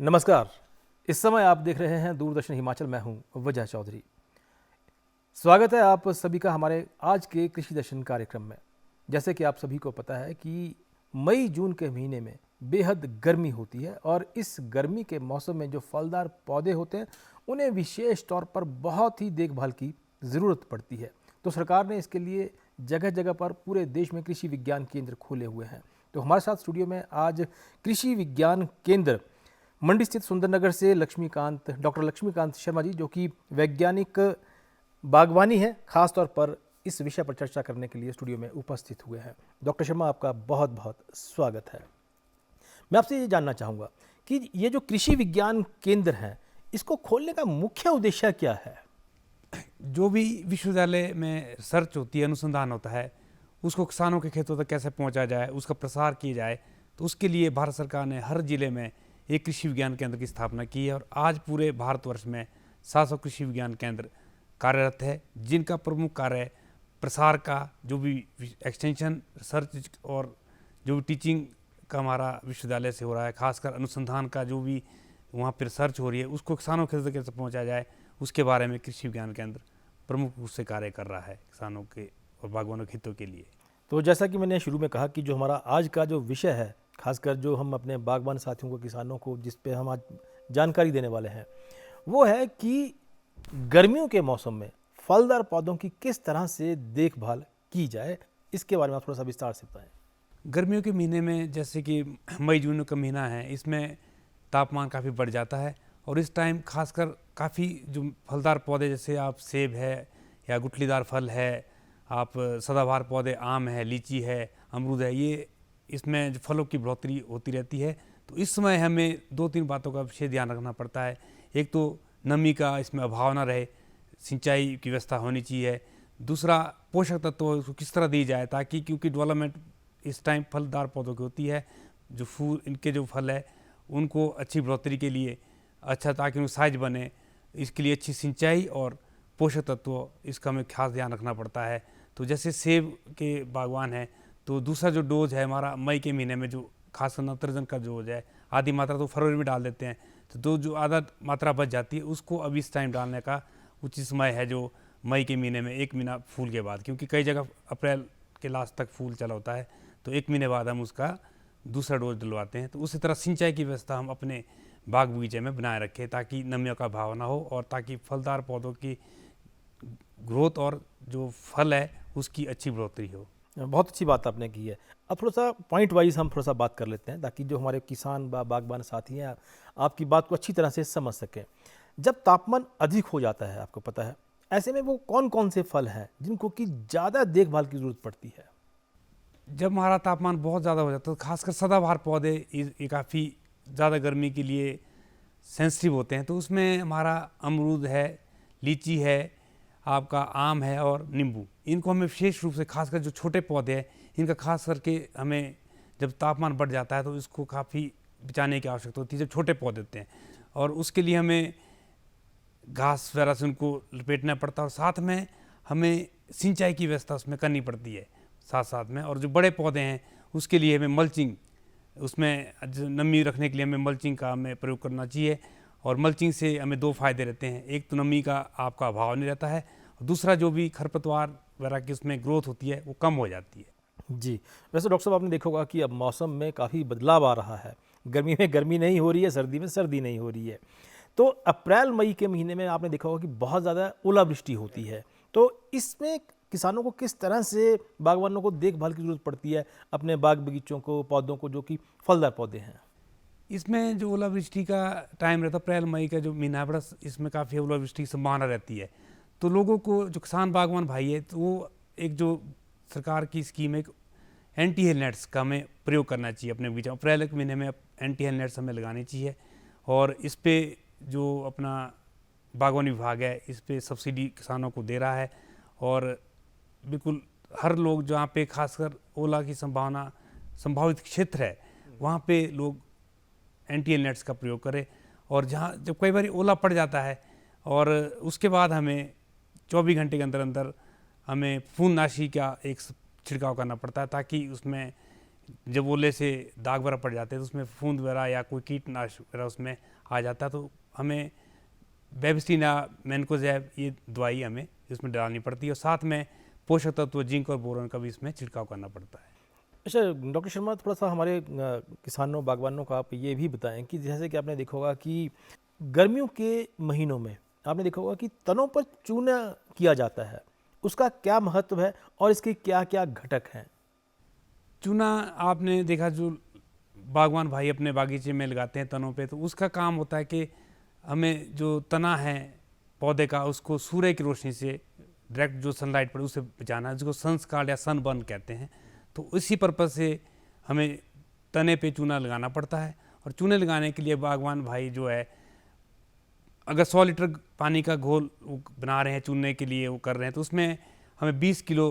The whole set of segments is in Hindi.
नमस्कार। इस समय आप देख रहे हैं दूरदर्शन हिमाचल। मैं हूं वजह चौधरी। स्वागत है आप सभी का हमारे आज के कृषि दर्शन कार्यक्रम में। जैसे कि आप सभी को पता है कि मई जून के महीने में बेहद गर्मी होती है और इस गर्मी के मौसम में जो फलदार पौधे होते हैं उन्हें विशेष तौर पर बहुत ही देखभाल की ज़रूरत पड़ती है। तो सरकार ने इसके लिए जगह जगह पर पूरे देश में कृषि विज्ञान केंद्र खोले हुए हैं। तो हमारे साथ स्टूडियो में आज कृषि विज्ञान केंद्र मंडी स्थित सुंदरनगर से डॉक्टर लक्ष्मीकांत शर्मा जी, जो कि वैज्ञानिक बागवानी है, खास तौर पर इस विषय पर चर्चा करने के लिए स्टूडियो में उपस्थित हुए हैं। डॉक्टर शर्मा, आपका बहुत बहुत स्वागत है। मैं आपसे ये जानना चाहूँगा कि ये जो कृषि विज्ञान केंद्र है, इसको खोलने का मुख्य उद्देश्य क्या है? जो भी विश्वविद्यालय में रिसर्च होती है, अनुसंधान होता है, उसको किसानों के खेतों तक कैसे पहुंचा जाए, उसका प्रसार किया जाए, तो उसके लिए भारत सरकार ने हर जिले में एक कृषि विज्ञान केंद्र की स्थापना की है और आज पूरे भारतवर्ष में 700 कृषि विज्ञान केंद्र कार्यरत है, जिनका प्रमुख कार्य प्रसार का, जो भी एक्सटेंशन रिसर्च और जो भी टीचिंग का हमारा विश्वविद्यालय से हो रहा है, खासकर अनुसंधान का जो भी वहाँ पर रिसर्च हो रही है, उसको किसानों के तक कैसे पहुँचाया जाए, उसके बारे में कृषि विज्ञान केंद्र प्रमुख रूप से कार्य कर रहा है किसानों के और बागवानों के हितों के लिए। तो जैसा कि मैंने शुरू में कहा कि जो हमारा आज का जो विषय है, खासकर जो हम अपने बागवान साथियों को, किसानों को, जिस पे हम आज जानकारी देने वाले हैं, वो है कि गर्मियों के मौसम में फलदार पौधों की किस तरह से देखभाल की जाए। इसके बारे में आप थोड़ा सा विस्तार से बताएं। गर्मियों के महीने में, जैसे कि मई जून का महीना है, इसमें तापमान काफ़ी बढ़ जाता है और इस टाइम खासकर काफ़ी जो फलदार पौधे, जैसे आप सेब है या गुठलीदार फल है, आप सदाबहार पौधे, आम है, लीची है, अमरूद है, ये इसमें जो फलों की बढ़ोतरी होती रहती है। तो इस समय हमें 2-3 बातों का विशेष ध्यान रखना पड़ता है। एक तो नमी का इसमें अभाव ना रहे, सिंचाई की व्यवस्था होनी चाहिए। दूसरा, पोषक तत्व उसको किस तरह दी जाए, ताकि क्योंकि डेवलपमेंट इस टाइम फलदार पौधों की होती है, जो फूल इनके जो फल है उनको अच्छी बढ़ोतरी के लिए अच्छा, ताकि उनका साइज बने, इसके लिए अच्छी सिंचाई और पोषक तत्व, इसका हमें खास ध्यान रखना पड़ता है। तो जैसे सेब के बागवान है, तो दूसरा जो डोज है हमारा मई के महीने में, जो खासकर नाइट्रोजन का डोज है, आधी मात्रा तो फरवरी में डाल देते हैं, तो जो आधा मात्रा बच जाती है उसको अब इस टाइम डालने का उचित समय है, जो मई के महीने में 1 महीना फूल के बाद, क्योंकि कई जगह अप्रैल के लास्ट तक फूल चला होता है, तो 1 महीने बाद हम उसका दूसरा डोज डलवाते हैं। तो उसी तरह सिंचाई की व्यवस्था हम अपने बाग बगीचे में बनाए रखें, ताकि नमियों का अभाव ना हो और ताकि फलदार पौधों की ग्रोथ और जो फल है उसकी अच्छी बढ़ोतरी हो। बहुत अच्छी बात आपने की है। अब थोड़ा सा पॉइंट वाइज हम थोड़ा सा बात कर लेते हैं, ताकि जो हमारे किसान बागबान साथी हैं आपकी बात को अच्छी तरह से समझ सकें। जब तापमान अधिक हो जाता है, आपको पता है, ऐसे में वो कौन कौन से फल हैं जिनको कि ज़्यादा देखभाल की ज़रूरत पड़ती है? जब हमारा तापमान बहुत ज़्यादा हो जाता है, तो खासकर सदाबहार पौधे ये काफ़ी ज़्यादा गर्मी के लिए सेंसिटिव होते हैं। तो उसमें हमारा अमरूद है, लीची है, आपका आम है और नींबू, इनको हमें विशेष रूप से, खासकर जो छोटे पौधे हैं, इनका खास करके हमें जब तापमान बढ़ जाता है तो इसको काफ़ी बचाने की आवश्यकता होती है, जब छोटे पौधे होते हैं, और उसके लिए हमें घास वगैरह से उनको लपेटना पड़ता है और साथ में हमें सिंचाई की व्यवस्था उसमें करनी पड़ती है साथ साथ में। और जो बड़े पौधे हैं उसके लिए हमें मल्चिंग, उसमें नमी रखने के लिए हमें मल्चिंग का हमें प्रयोग करना चाहिए। और मल्चिंग से हमें 2 फायदे रहते हैं, एक तो नमी का आपका अभाव नहीं रहता है, और दूसरा जो भी खरपतवार वगैरह की उसमें ग्रोथ होती है वो कम हो जाती है। जी, वैसे डॉक्टर साहब, आपने देखा होगा कि अब मौसम में काफ़ी बदलाव आ रहा है। गर्मी में गर्मी नहीं हो रही है, सर्दी में सर्दी नहीं हो रही है। तो अप्रैल मई के महीने में आपने देखा होगा कि बहुत ज़्यादा ओलावृष्टि होती है। तो इसमें किसानों को किस तरह से, बागवानों को देखभाल की ज़रूरत पड़ती है अपने बाग बगीचों को, पौधों को, जो कि फलदार पौधे हैं? इसमें जो ओलावृष्टि का टाइम रहता है, अप्रैल मई का जो महीना बड़ा, इसमें काफ़ी ओलावृष्टि की संभावना रहती है। तो लोगों को, जो किसान बागवान भाई है, तो वो एक जो सरकार की स्कीम है, एंटी हेल नेट्स का हमें प्रयोग करना चाहिए अपने बगीचे में। अप्रैल के महीने में एंटी हेल नेट्स हमें लगानी चाहिए, और इस पर जो अपना बागवानी विभाग है, इस पर सब्सिडी किसानों को दे रहा है। और बिल्कुल हर लोग जहाँ पे खासकर ओला की संभावित क्षेत्र है, वहाँ पे लोग एंटी हेल नेट्स का प्रयोग करें। और जहाँ जब कई बार ओला पड़ जाता है और उसके बाद हमें 24 घंटे के अंदर अंदर हमें फूंदनाशी का एक छिड़काव करना पड़ता है, ताकि उसमें जब ओले से दाग वगैरह पड़ जाते हैं तो उसमें फूंद वगैरह या कोई कीटनाशक वगैरह उसमें आ जाता है, तो हमें बेबिस्टिन या मैनकोज़ेब ये दवाई हमें इसमें डालनी पड़ती है, और साथ में पोषक तत्व जिंक और बोरॉन का भी इसमें छिड़काव करना पड़ता है। अच्छा डॉक्टर शर्मा, थोड़ा सा हमारे किसानों बागवानों को आप ये भी बताएं कि जैसे कि आपने देखा होगा कि गर्मियों के महीनों में आपने देखा होगा कि तनों पर चूना किया जाता है, उसका क्या महत्व है और इसके क्या क्या घटक हैं? चूना आपने देखा जो बागवान भाई अपने बागीचे में लगाते हैं तनों पे, तो उसका काम होता है कि हमें जो तना है पौधे का उसको सूर्य की रोशनी से डायरेक्ट जो सनलाइट पड़े उससे बचाना है, जिसको सनस्कार्ड या सनबर्न कहते हैं। तो इसी पर्पज़ से हमें तने पे चूना लगाना पड़ता है। और चूने लगाने के लिए बागवान भाई जो है, अगर 100 लीटर पानी का घोल बना रहे हैं चूने के लिए, वो कर रहे हैं, तो उसमें हमें 20 किलो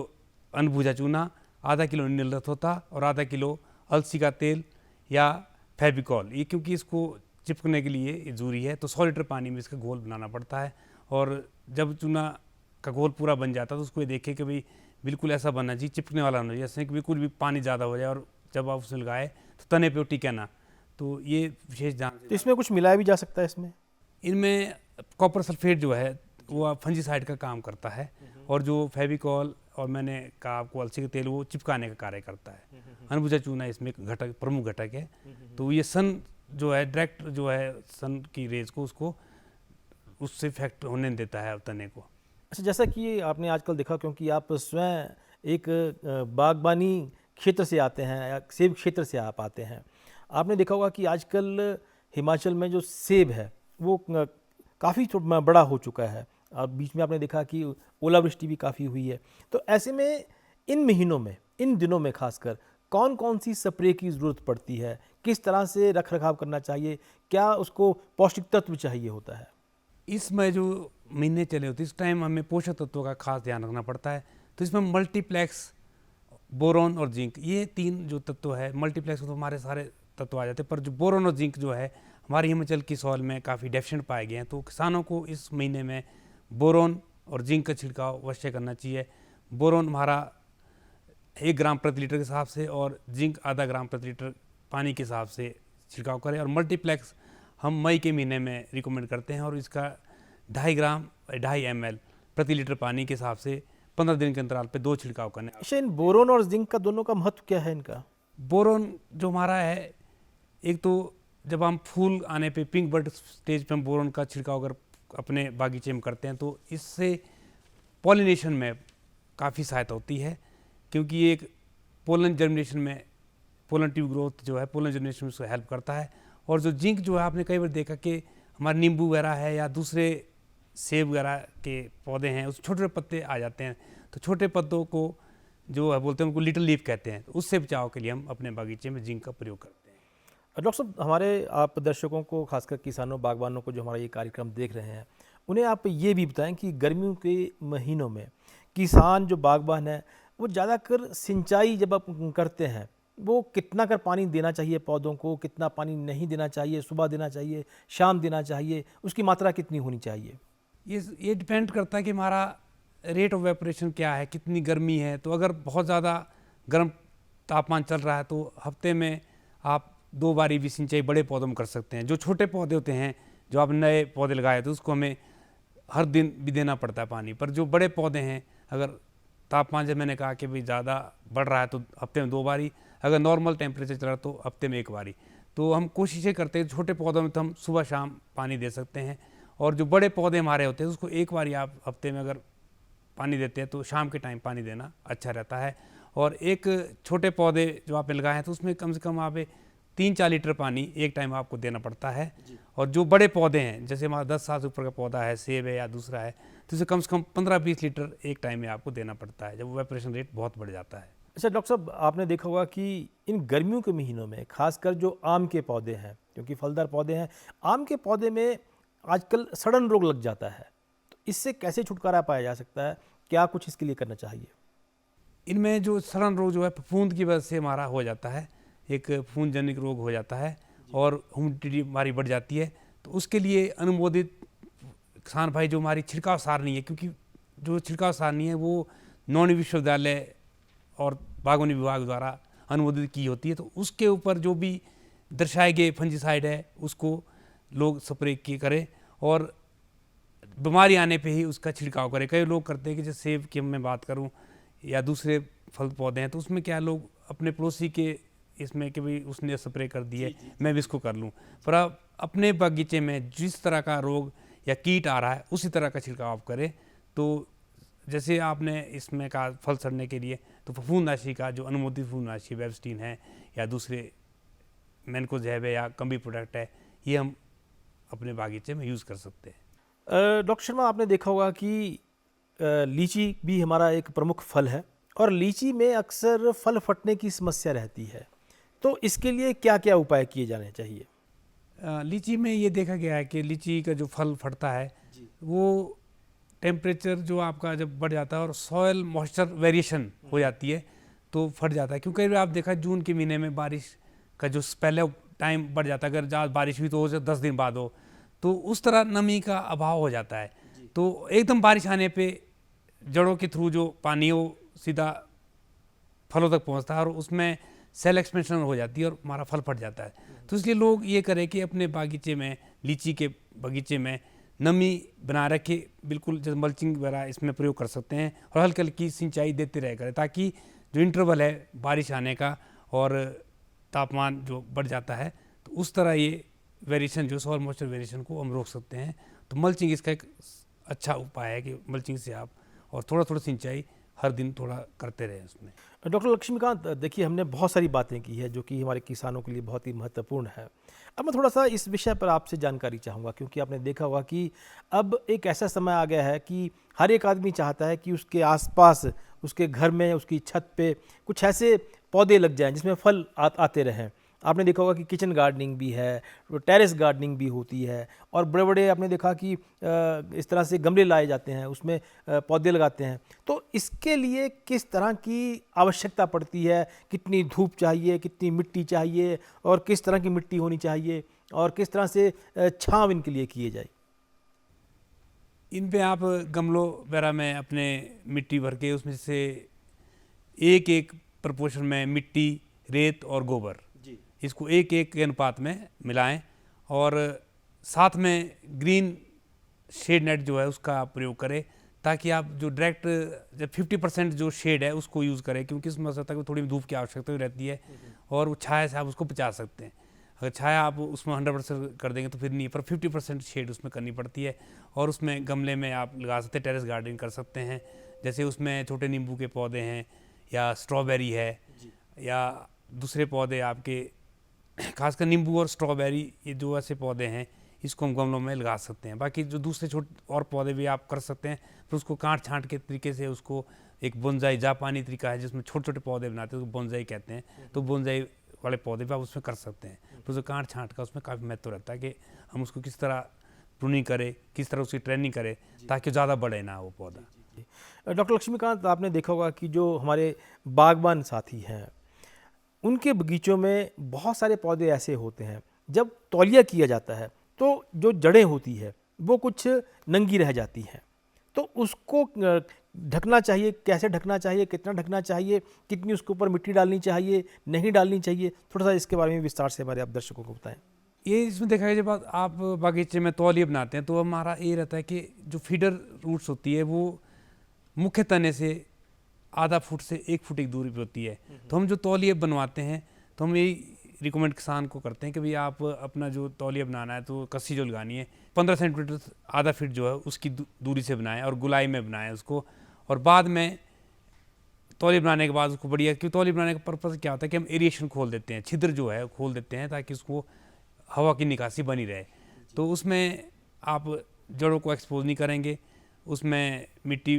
अनभुजा चूना, आधा किलो नील रथोता और आधा किलो अलसी का तेल या फेविकॉल, ये क्योंकि इसको चिपकने के लिए ये जरूरी है, तो 100 लीटर पानी में इसका घोल बनाना पड़ता है। और जब चूना का घोल पूरा बन जाता है तो उसको ये देखें कि भाई बिल्कुल ऐसा बनना चाहिए, चिपकने वाला होना चाहिए, जैसे कि बिल्कुल भी पानी ज़्यादा हो जाए और जब आप उसमें लगाए तो तने पे वो टिके ना। तो ये विशेष ध्यान तो इसमें कुछ मिलाया भी जा सकता है इसमें? इनमें कॉपर सल्फेट जो है वो फंजीसाइड का काम करता है, और जो फेविकॉल और मैंने कहा आपको अलसी का तेल, वो चिपकाने का कार्य करता है। अनबुझा चूना इसमें एक घटक, प्रमुख घटक है। तो ये सन जो है डायरेक्ट जो है सन की रेज को उसको उससे इफेक्ट होने देता है तने को। अच्छा, जैसा कि आपने आजकल देखा, क्योंकि आप स्वयं एक बागबानी क्षेत्र से आते हैं या सेब क्षेत्र से आप आते हैं, आपने देखा होगा कि आजकल हिमाचल में जो सेब है वो काफ़ी बड़ा हो चुका है, और बीच में आपने देखा कि ओलावृष्टि भी काफ़ी हुई है। तो ऐसे में इन महीनों में, इन दिनों में खासकर कौन कौन सी स्प्रे की ज़रूरत पड़ती है, किस तरह से रख रखाव करना चाहिए, क्या उसको पौष्टिक तत्व चाहिए होता है? इसमें जो महीने चले होते इस टाइम हमें पोषक तत्वों का खास ध्यान रखना पड़ता है। तो इसमें मल्टीप्लेक्स, बोरॉन और जिंक, ये तीन जो तत्व है, मल्टीप्लेक्स तो हमारे सारे तत्व आ जाते हैं, पर जो बोरॉन और जिंक जो है हमारे हिमाचल की सॉइल में काफ़ी डेफिशिएंट पाए गए हैं। तो किसानों को इस महीने में बोरॉन और जिंक का छिड़काव अवश्य करना चाहिए। बोरॉन हमारा 1 ग्राम प्रति लीटर के हिसाब से और जिंक आधा ग्राम प्रति लीटर पानी के हिसाब से छिड़काव करें। और मल्टीप्लेक्स हम मई के महीने में रिकमेंड करते हैं, और इसका 2.5 ग्राम 2.5 ml प्रति लीटर पानी के हिसाब से 15 दिन के अंतराल पे 2 छिड़काव करने। अच्छा, इन बोरोन और जिंक का दोनों का महत्व क्या है इनका? बोरॉन जो हमारा है, एक तो जब हम फूल आने पे पिंक बर्ड स्टेज पे हम बोरॉन का छिड़काव अगर अपने बागीचे में करते हैं तो इससे पॉलिनेशन में काफ़ी सहायता होती है, क्योंकि ये एक पोलन जर्मिनेशन में, पोलन ट्यूब ग्रोथ जो है पोलन जर्मिनेशन में उसको हेल्प करता है। और जो जिंक जो है आपने कई बार देखा कि हमारे नींबू वगैरह है या दूसरे सेब वगैरह के पौधे हैं, उस छोटे छोटे पत्ते आ जाते हैं, तो छोटे पत्तों को जो है बोलते हैं उनको लिटिल लीफ कहते हैं, तो उससे बचाव के लिए हम अपने बागीचे में जिंक का प्रयोग करते हैं। डॉक्टर साहब, हमारे आप दर्शकों को, खासकर किसानों बागवानों को जो हमारा ये कार्यक्रम देख रहे हैं, उन्हें आप ये भी बताएं कि गर्मियों के महीनों में किसान जो बागवान है वो ज़्यादातर सिंचाई जब आप करते हैं, वो कितना कर पानी देना चाहिए पौधों को, कितना पानी नहीं देना चाहिए, सुबह देना चाहिए, शाम देना चाहिए, उसकी मात्रा कितनी होनी चाहिए? ये डिपेंड करता है कि हमारा रेट ऑफ वेपरेशन क्या है, कितनी गर्मी है। तो अगर बहुत ज़्यादा गर्म तापमान चल रहा है तो हफ्ते में आप 2 बारी भी सिंचाई बड़े पौधों में कर सकते हैं। जो छोटे पौधे होते हैं, जो आप नए पौधे लगाए तो उसको हमें हर दिन भी देना पड़ता है पानी। पर जो बड़े पौधे हैं, अगर तापमान जब मैंने कहा कि भाई ज़्यादा बढ़ रहा है तो हफ्ते में 2 बारी, अगर नॉर्मल टेम्परेचर चल रहा है तो हफ्ते में 1 बारी। तो हम कोशिशें करते हैं छोटे पौधों में तो हम सुबह शाम पानी दे सकते हैं, और जो बड़े पौधे हमारे होते हैं उसको 1 बारी आप हफ्ते में अगर पानी देते हैं तो शाम के टाइम पानी देना अच्छा रहता है। और एक छोटे पौधे जो आपने लगाए हैं तो उसमें कम से कम आप 3-4 लीटर पानी एक टाइम आपको देना पड़ता है। और जो बड़े पौधे हैं, जैसे हमारा 10 साल से ऊपर का पौधा है, सेब है या दूसरा है, तो उसे कम से कम 15-20 लीटर एक टाइम में आपको देना पड़ता है जब वेपरेशन रेट बहुत बढ़ जाता है। अच्छा डॉक्टर साहब, आपने देखा होगा कि इन गर्मियों के महीनों में खासकर जो आम के पौधे हैं, क्योंकि फलदार पौधे हैं, आम के पौधे में आजकल सड़न रोग लग जाता है, तो इससे कैसे छुटकारा पाया जा सकता है? क्या कुछ इसके लिए करना चाहिए? इनमें जो सड़न रोग जो है फफूंद की वजह से हमारा हो जाता है, एक फफूंद जनित रोग हो जाता है और ह्यूमिडिटी हमारी बढ़ जाती है। तो उसके लिए अनुमोदित किसान भाई जो हमारी छिड़काव सारणी है, क्योंकि जो छिड़काव सारणी है वो नौणी विश्वविद्यालय और बागवानी विभाग द्वारा अनुमोदित की होती है, तो उसके ऊपर जो भी दर्शाए गए फंजीसाइड है उसको लोग स्प्रे किए करें और बीमारी आने पे ही उसका छिड़काव करें। कई लोग करते हैं कि जैसे सेब की मैं बात करूं या दूसरे फल पौधे हैं, तो उसमें क्या लोग अपने पड़ोसी के इसमें कि भाई उसने स्प्रे कर दिए मैं भी इसको कर लूं, पर आप अपने बगीचे में जिस तरह का रोग या कीट आ रहा है उसी तरह का छिड़काव आप करें। तो जैसे आपने इसमें कहा फल सड़ने के लिए, तो फफूंदनाशी का जो अनुमोदित फफूंदनाशी वेबस्टीन है या दूसरे मैनकोजेब है या कंबी प्रोडक्ट है, ये हम अपने बागीचे में यूज़ कर सकते हैं। डॉक्टर शर्मा, आपने देखा होगा कि लीची भी हमारा एक प्रमुख फल है और लीची में अक्सर फल फटने की समस्या रहती है, तो इसके लिए क्या क्या उपाय किए जाने चाहिए? लीची में ये देखा गया है कि लीची का जो फल फटता है वो टेम्परेचर जो आपका जब बढ़ जाता है और सॉयल मॉइस्चर वेरिएशन हो जाती है तो फट जाता है। क्योंकि आप देखा जून के महीने में बारिश का जो पहले टाइम बढ़ जाता है, अगर ज़्यादा बारिश हुई तो हो 10 दिन बाद हो, तो उस तरह नमी का अभाव हो जाता है। तो एकदम बारिश आने पे जड़ों के थ्रू जो पानी है वो सीधा फलों तक पहुंचता है और उसमें सेल एक्सपेंशन हो जाती है और हमारा फल फट जाता है। तो इसलिए लोग ये करें कि अपने बागीचे में, लीची के बगीचे में नमी बना रखे, बिल्कुल जैसे मल्चिंग वगैरह इसमें प्रयोग कर सकते हैं और हल्की हल्की सिंचाई देते रह करें, ताकि जो इंटरवल है बारिश आने का और तापमान जो बढ़ जाता है तो उस तरह ये वेरिएशन जो सॉइल मॉइस्चर वेरिएशन को हम रोक सकते हैं। तो मल्चिंग इसका एक अच्छा उपाय है कि मल्चिंग से आप और थोड़ा थोड़ा सिंचाई हर दिन थोड़ा करते रहे उसमें। डॉक्टर लक्ष्मीकांत, देखिए हमने बहुत सारी बातें की है जो कि हमारे किसानों के लिए बहुत ही महत्वपूर्ण है। अब मैं थोड़ा सा इस विषय पर आपसे जानकारी चाहूँगा, क्योंकि आपने देखा होगा कि अब एक ऐसा समय आ गया है कि हर एक आदमी चाहता है कि उसके आसपास, उसके घर में, उसकी छत पे कुछ ऐसे पौधे लग जाएं जिसमें फल आते रहें। आपने देखा होगा कि किचन गार्डनिंग भी है, टेरेस गार्डनिंग भी होती है और बड़े बड़े आपने देखा कि इस तरह से गमले लाए जाते हैं, उसमें पौधे लगाते हैं। तो इसके लिए किस तरह की आवश्यकता पड़ती है? कितनी धूप चाहिए, कितनी मिट्टी चाहिए और किस तरह की मिट्टी होनी चाहिए और किस तरह से छांव इनके लिए किए जाए? इन पे आप गमलों वगैरह में अपने मिट्टी भर के उसमें से एक एक प्रपोर्शन में मिट्टी, रेत और गोबर, इसको एक एक के अनुपात में मिलाएं और साथ में ग्रीन शेड नेट जो है उसका आप प्रयोग करें, ताकि आप जो डायरेक्ट जब 50% जो शेड है उसको यूज़ करें, क्योंकि उसमें हो सकता है कि थोड़ी धूप की आवश्यकता रहती है और वो छाया से आप उसको बचा सकते हैं। अगर छाया आप उसमें 100% कर देंगे तो फिर नहीं, पर 50% शेड उसमें करनी पड़ती है। और उसमें गमले में आप लगा सकते हैं, टेरेस गार्डनिंग कर सकते हैं, जैसे उसमें छोटे नींबू के पौधे हैं या स्ट्रॉबेरी है या दूसरे पौधे आपके, खासकर नींबू और स्ट्रॉबेरी, ये जो ऐसे पौधे हैं इसको हम गमलों में लगा सकते हैं। बाकी जो दूसरे छोटे और पौधे भी आप कर सकते हैं, फिर उसको काट छांट के तरीके से उसको एक बोनसाई जापानी तरीका है जिसमें छोटे छोटे पौधे बनाते हैं, उसको बोनसाई कहते हैं। तो बोनसाई वाले पौधे भी आप उसमें कर सकते हैं। तो उसको काट छांट का उसमें काफ़ी महत्व रहता है कि हम उसको किस तरह प्रूनिंग करें, किस तरह उसकी ट्रेनिंग करें ताकि ज़्यादा बढ़े ना वो पौधा। डॉक्टर लक्ष्मीकांत, आपने देखा होगा कि जो हमारे बागबान साथी हैं उनके बगीचों में बहुत सारे पौधे ऐसे होते हैं, जब तौलिया किया जाता है तो जो जड़ें होती है वो कुछ नंगी रह जाती हैं, तो उसको ढकना चाहिए, कैसे ढकना चाहिए, कितना ढकना चाहिए, कितनी उसके ऊपर मिट्टी डालनी चाहिए, नहीं डालनी चाहिए, थोड़ा सा इसके बारे में विस्तार से हमारे आप दर्शकों को बताएं। ये इसमें देखा गया, जब आप बागीचे में तौलिया बनाते हैं तो हमारा ये रहता है कि जो फीडर रूट्स होती है वो मुख्य तने से आधा फुट से 1 फुट की दूरी पे होती है। तो हम जो तौलिया बनवाते हैं तो हम यही रिकमेंड किसान को करते हैं कि भाई आप अपना जो तौलिया बनाना है तो कस्सी जो लगानी है 15 सेंटीमीटर आधा फीट जो है उसकी दूरी से बनाएं और गुलाई में बनाएं उसको। और बाद में तौलिया बनाने के बाद उसको बढ़िया, क्योंकि तौलिया बनाने का पर्पज़ क्या होता है कि हम एरिएशन खोल देते हैं, छिद्र जो है खोल देते हैं ताकि उसको हवा की निकासी बनी रहे। तो उसमें आप जड़ों को एक्सपोज नहीं करेंगे, उसमें मिट्टी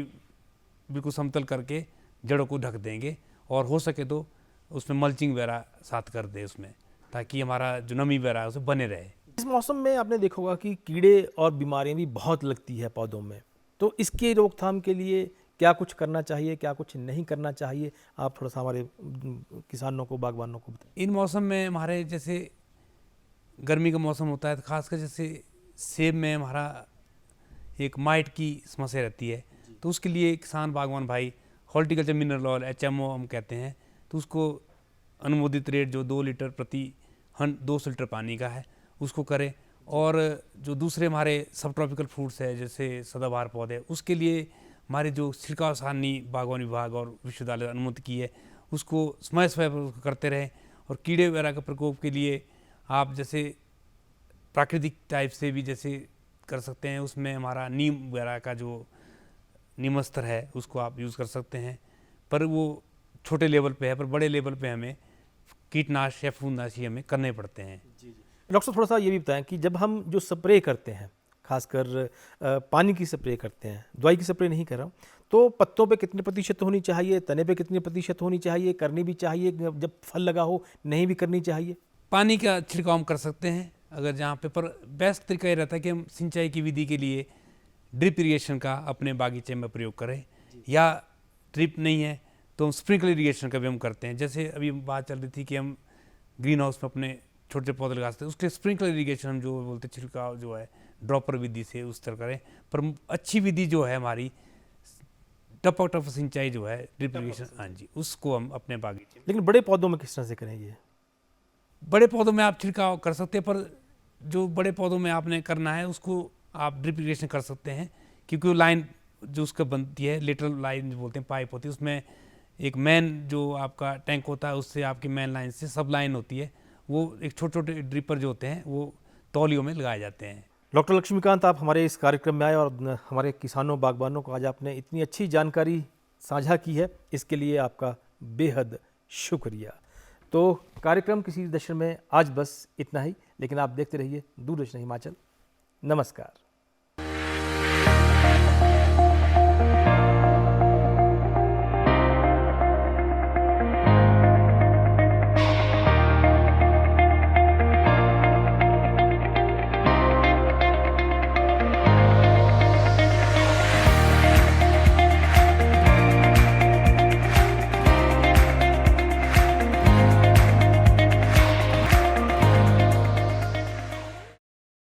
बिल्कुल समतल करके जड़ों को ढक देंगे और हो सके तो उसमें मल्चिंग वगैरह साथ कर दे उसमें, ताकि हमारा जो नमी वगैरह उसे बने रहे। इस मौसम में आपने देखा होगा कि कीड़े और बीमारियां भी बहुत लगती है पौधों में, तो इसके रोकथाम के लिए क्या कुछ करना चाहिए, क्या कुछ नहीं करना चाहिए, आप थोड़ा सा हमारे किसानों को, बागवानों को बताएं। इन मौसम में हमारे जैसे गर्मी का मौसम होता है तो खासकर जैसे सेब में हमारा एक माइट की समस्या रहती है, तो उसके लिए किसान बागवान भाई हॉर्टिकल्चर मिनरल ऑयल HMO हम कहते हैं, तो उसको अनुमोदित रेट जो 2 लीटर प्रति 200 लीटर पानी का है उसको करें। और जो दूसरे हमारे सब ट्रॉपिकल फ्रूट्स है जैसे सदाबहार पौधे, उसके लिए हमारे जो छिड़काव सारणी बागवानी विभाग और विश्वविद्यालय अनुमति की है उसको समय समय पर उसको करते रहें। और कीड़े वगैरह का प्रकोप के लिए आप जैसे प्राकृतिक टाइप से भी जैसे कर सकते हैं, उसमें हमारा नीम वगैरह का जो नीमस्तर है उसको आप यूज़ कर सकते हैं। पर वो छोटे लेवल पे है, पर बड़े लेवल पे हमें कीटनाशक या फूंकनाशी हमें करने पड़ते हैं। डॉक्टर साहब थोड़ा सा ये भी बताएं कि जब हम जो स्प्रे करते हैं, खासकर पानी की स्प्रे करते हैं, दवाई की स्प्रे नहीं कर रहा हूँ, तो पत्तों पे कितने प्रतिशत होनी चाहिए, तने पे कितने प्रतिशत होनी चाहिए, करनी भी चाहिए जब फल लगा हो, नहीं भी करनी चाहिए? पानी का छिड़काव हम कर सकते हैं अगर जहाँ पे, पर बेस्ट तरीका ये रहता है कि हम सिंचाई की विधि के लिए ड्रिप इरिगेशन का अपने बागीचे में प्रयोग करें, या ड्रिप नहीं है तो हम स्प्रिंकलर इरिगेशन का भी हम करते हैं। जैसे अभी बात चल रही थी कि हम ग्रीन हाउस में अपने छोटे छोटे पौधे लगा सकते हैं, उसके लिए स्प्रिंकलर इरिगेशन हम जो बोलते हैं छिड़काव जो है ड्रॉपर विधि से उस तरह करें। पर अच्छी विधि जो है हमारी टपक सिंचाई जो है ड्रिप इरिगेशन, हाँ जी, उसको हम अपने बागीचे में। लेकिन बड़े पौधों में किस तरह से करें ये? बड़े पौधों में आप छिड़काव कर सकते हैं, पर जो बड़े पौधों में आपने करना है उसको आप ड्रिप इरिगेशन कर सकते हैं, क्योंकि वो लाइन जो उसका बनती है लेटरल लाइन जो बोलते हैं पाइप होती है, उसमें एक मेन जो आपका टैंक होता है उससे आपकी मेन लाइन से सब लाइन होती है, वो एक छोटे छोटे ड्रिपर जो होते हैं वो तौलियों में लगाए जाते हैं। डॉक्टर लक्ष्मीकांत, आप हमारे इस कार्यक्रम में आए और हमारे किसानों बागबानों को आज आपने इतनी अच्छी जानकारी साझा की है, इसके लिए आपका बेहद शुक्रिया। तो कार्यक्रम किसी दशा में आज बस इतना ही, लेकिन आप देखते रहिए दूरदर्शन हिमाचल। नमस्कार।